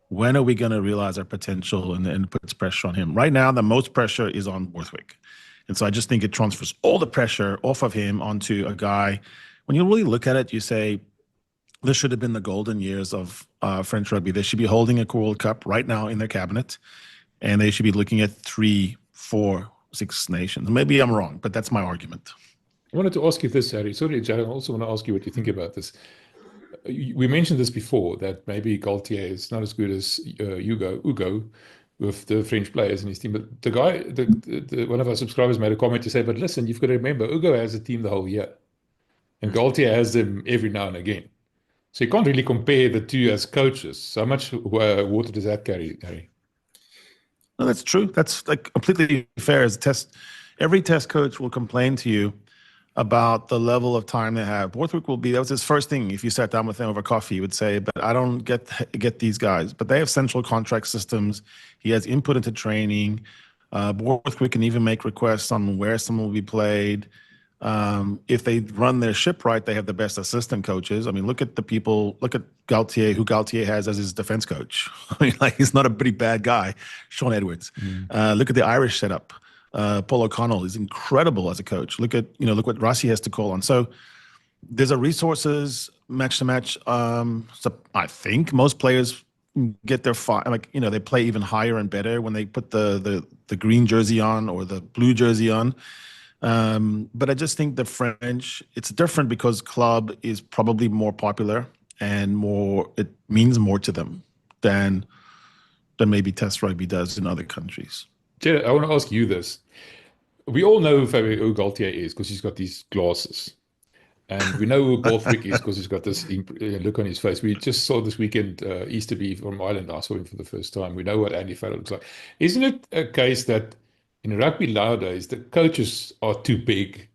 when are we going to realize our potential? And it puts pressure on him. Right now, the most pressure is on Borthwick. And so I just think it transfers all the pressure off of him onto a guy. When you really look at it, you say, this should have been the golden years of French rugby. They should be holding a World Cup right now in their cabinet, and they should be looking at 3, 4, 6 nations. Maybe I'm wrong, but that's my argument. I wanted to ask you this, Harry. Sorry, Jared, I also want to ask you what you think about this. We mentioned this before, that maybe Galtier is not as good as Hugo with the French players in his team. But the guy, one of our subscribers made a comment to say, but listen, you've got to remember, Hugo has a team the whole year. And Galtier has them every now and again. So you can't really compare the two as coaches. So how much water does that carry, Harry? No, that's true. That's like completely fair. Every test coach will complain to you about the level of time they have. Borthwick that was his first thing. If you sat down with him over coffee, he would say, but I don't get these guys. But they have central contract systems. He has input into training. Borthwick can even make requests on where someone will be played. If they run their ship right, they have the best assistant coaches. I mean, look at Galtier, who Galtier has as his defense coach. I mean, he's not a pretty bad guy, Sean Edwards. Look at the Irish setup. Paul O'Connell is incredible as a coach. Look what Rossi has to call on. So there's a resources match to match. So I think most players get their they play even higher and better when they put the green jersey on or the blue jersey on. But I just think the French, it's different because club is probably more popular and it means more to them than maybe test rugby does in other countries. Jared, I want to ask you this. We all know who Galtier is because he's got these glasses. And we know who Borthwick is because he's got this look on his face. We just saw this weekend Easterby from Ireland. I saw him for the first time. We know what Andy Farrell looks like. Isn't it a case that in rugby nowadays, the coaches are too big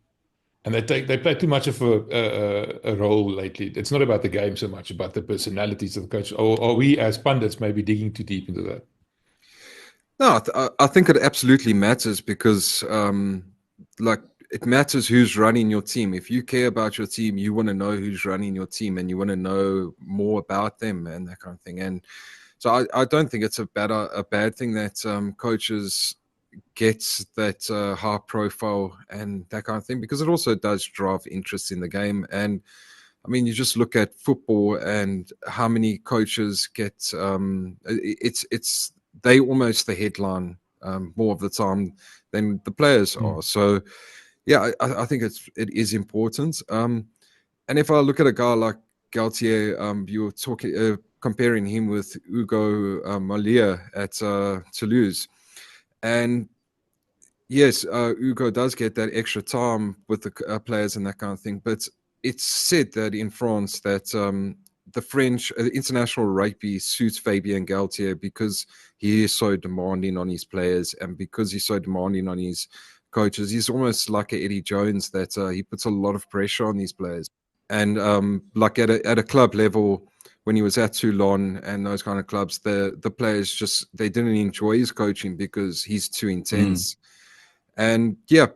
and they play too much of a role lately? It's not about the game so much, about the personalities of the coach. Or are we as pundits maybe digging too deep into that? No, I think it absolutely matters because, it matters who's running your team. If you care about your team, you want to know who's running your team and you want to know more about them and that kind of thing. And so I don't think it's a bad thing that coaches get that high profile and that kind of thing, because it also does drive interest in the game. And I mean, you just look at football and how many coaches get they almost the headline more of the time than the players are. So yeah, I think it is important. And if I look at a guy like Galtier, you were talking comparing him with Hugo Malia at Toulouse, and yes, Hugo does get that extra time with the players and that kind of thing. But it's said that in France that the French international rugby suits Fabien Galtier because he is so demanding on his players and because he's so demanding on his coaches. He's almost like a Eddie Jones that he puts a lot of pressure on these players. And like at a club level, when he was at Toulon and those kind of clubs, the players just they didn't enjoy his coaching because he's too intense. And yeah,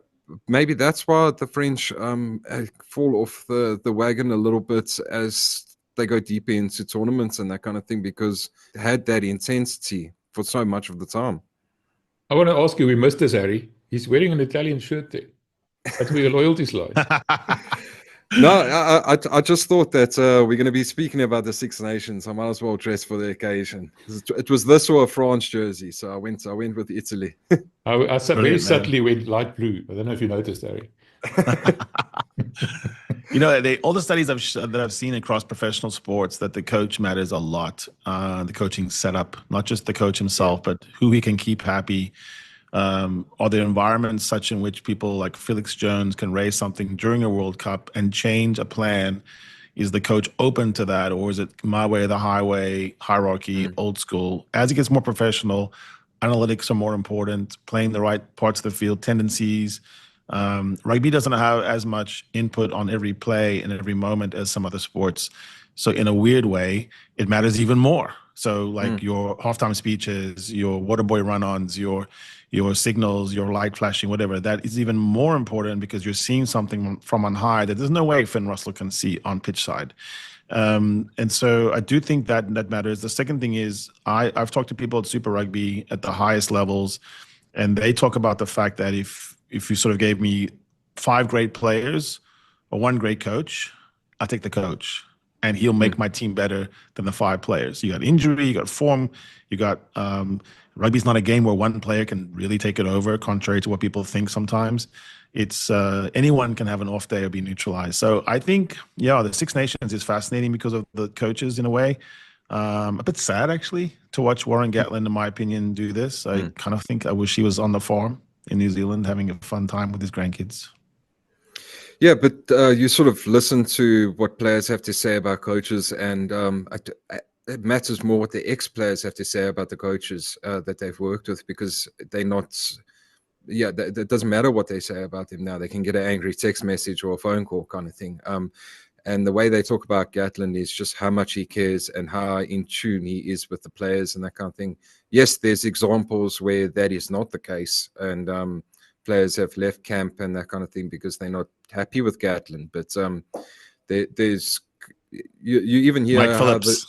maybe that's why the French fall off the wagon a little bit as they go deeper into tournaments and that kind of thing, because they had that intensity for so much of the time. I want to ask you, we missed this, Harry. He's wearing an Italian shirt there. That's where your loyalties lie. No, I just thought that we're going to be speaking about the Six Nations. I might as well dress for the occasion. It was this or a France jersey, so I went with Italy. I very subtly went light blue. I don't know if you noticed, Harry. You know, all the studies that I've seen across professional sports, that the coach matters a lot. The coaching setup, not just the coach himself, but who he can keep happy. Are there environments such in which people like Felix Jones can raise something during a World Cup and change a plan? Is the coach open to that, or is it my way or the highway, hierarchy, old school? As it gets more professional, analytics are more important, playing the right parts of the field, tendencies. Rugby doesn't have as much input on every play and every moment as some other sports. So in a weird way, it matters even more. So like your halftime speeches, your waterboy run-ons, your signals, your light flashing, whatever, that is even more important because you're seeing something from on high that there's no way Finn Russell can see on pitch side. And so I do think that matters. The second thing is I've talked to people at Super Rugby at the highest levels, and they talk about the fact that if you sort of gave me 5 great players or 1 great coach, I take the coach. And he'll make my team better than the 5 players. You got injury, you got form, you got rugby's not a game where one player can really take it over, contrary to what people think sometimes. It's anyone can have an off day or be neutralized. So I think, the Six Nations is fascinating because of the coaches in a way. A bit sad actually to watch Warren Gatland, in my opinion, do this. I kind of think I wish he was on the farm in New Zealand having a fun time with his grandkids. Yeah, but you sort of listen to what players have to say about coaches, and it matters more what the ex-players have to say about the coaches that they've worked with, because they're not. Yeah, that doesn't matter what they say about them now. They can get an angry text message or a phone call kind of thing. And the way they talk about Gatland is just how much he cares and how in tune he is with the players and that kind of thing. Yes, there's examples where that is not the case, and players have left camp and that kind of thing because they're not happy with Gatland. But there's you even hear Mike Phillips.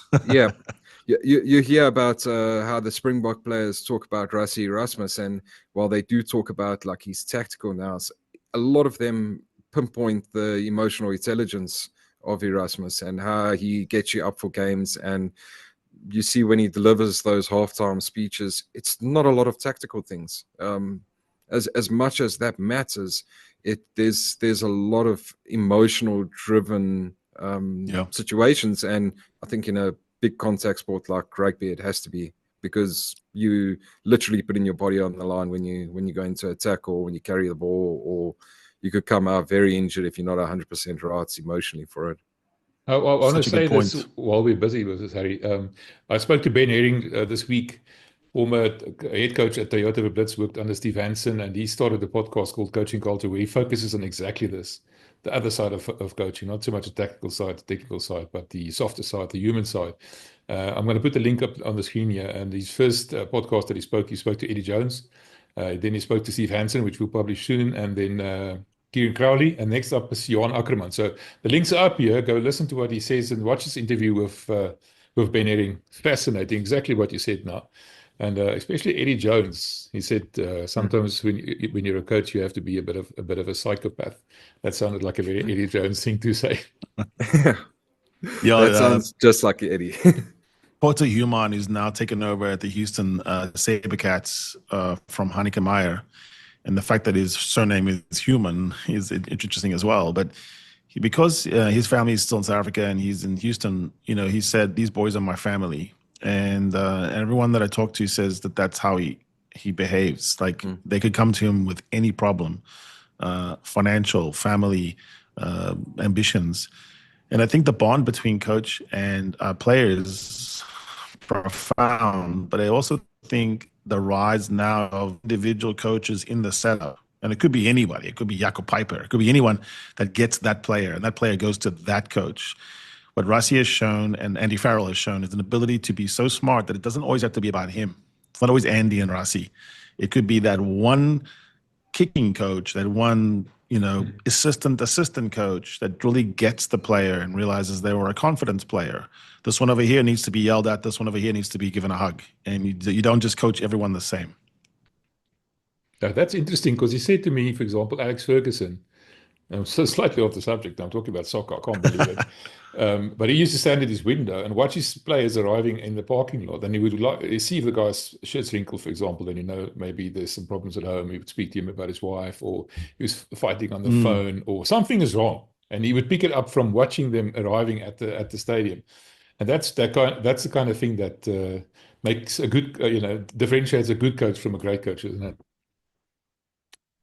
You hear about how the Springbok players talk about Rassie Erasmus, and while they do talk about like his tactical nous, a lot of them pinpoint the emotional intelligence of Erasmus and how he gets you up for games. And you see when he delivers those halftime speeches, it's not a lot of tactical things. As much as that matters, there's a lot of emotional driven situations, and I think in a big contact sport like rugby, it has to be, because you literally putting your body on the line when you go into attack or when you carry the ball, or you could come out very injured if you're not 100% right emotionally for it. I want to say this while we're busy with this, Harry. I spoke to Ben Herring this week, former head coach at Toyota Blitz, worked under Steve Hansen, and he started a podcast called Coaching Culture, where he focuses on exactly this, the other side of coaching, not so much the tactical side, the technical side, but the softer side, the human side. I'm going to put the link up on the screen here. And his first podcast that he spoke to Eddie Jones. Then he spoke to Steve Hansen, which we'll publish soon, and then Kieran Crowley, and next up is Johan Ackerman. So the links are up here. Go listen to what he says and watch this interview with Ben Herring. Fascinating, exactly what you said now. And especially Eddie Jones, he said sometimes when you're a coach, you have to be a bit of a psychopath. That sounded like a very Eddie Jones thing to say. Yeah, That sounds just like Eddie. Porter Human is now taken over at the Houston Sabercats from Hanneke Meyer. And the fact that his surname is Human is interesting as well. But because his family is still in South Africa and he's in Houston, he said, these boys are my family. And everyone that I talk to says that that's how he behaves. Like they could come to him with any problem, financial, family, ambitions. And I think the bond between coach and player is profound. But I also think the rise now of individual coaches in the setup, and it could be anybody. It could be Jacob Piper. It could be anyone that gets that player, and that player goes to that coach. What Rassie has shown and Andy Farrell has shown is an ability to be so smart that it doesn't always have to be about him. It's not always Andy and Rassie. It could be that one kicking coach, that one assistant coach that really gets the player and realizes they were a confidence player. This one over here needs to be yelled at. This one over here needs to be given a hug. And you don't just coach everyone the same. That's interesting because he said to me, for example, Alex Ferguson, I'm so slightly off the subject. I'm talking about soccer. I can't believe it. But he used to stand at his window and watch his players arriving in the parking lot. And he would see if the guy's shirt's wrinkled, for example, then maybe there's some problems at home. He would speak to him about his wife, or he was fighting on the phone, or something is wrong. And he would pick it up from watching them arriving at the stadium. And that's the kind of thing that makes a good, differentiates a good coach from a great coach, isn't it?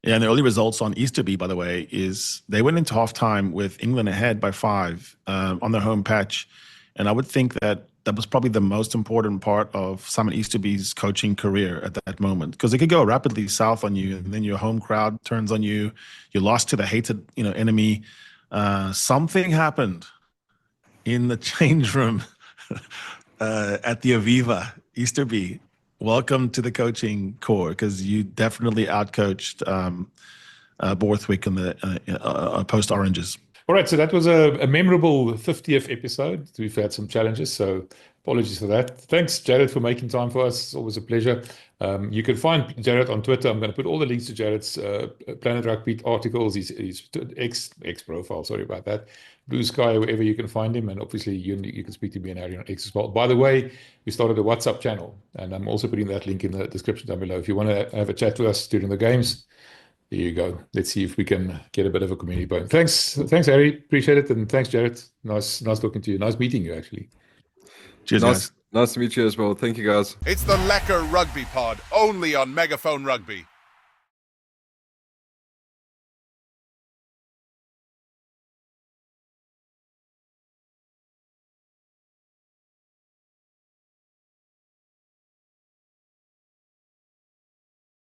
Yeah, and the early results on Easterby, by the way, is they went into halftime with England ahead by 5 on their home patch. And I would think that was probably the most important part of Simon Easterby's coaching career at that moment, because it could go rapidly south on you, and then your home crowd turns on you. You lost to the hated, enemy. Something happened in the change room at the Aviva. Easterby, welcome to the coaching corps, because you definitely outcoached Borthwick in the post-Oranges. All right, so that was a memorable 50th episode. We've had some challenges, so apologies for that. Thanks, Jared, for making time for us. It's always a pleasure. You can find Jared on Twitter. I'm going to put all the links to Jared's Planet Rugby articles, his X profile, sorry about that, Blue Sky, wherever you can find him. And obviously, you can speak to me and Harry on X as well. By the way, we started a WhatsApp channel, and I'm also putting that link in the description down below. If you want to have a chat with us during the games, there you go. Let's see if we can get a bit of a community going. Thanks, Harry. Appreciate it. And thanks, Jared. Nice talking to you. Nice meeting you, actually. Cheers, guys. Nice to meet you as well. Thank you, guys. It's the Lekker Rugby Pod, only on Megaphone Rugby.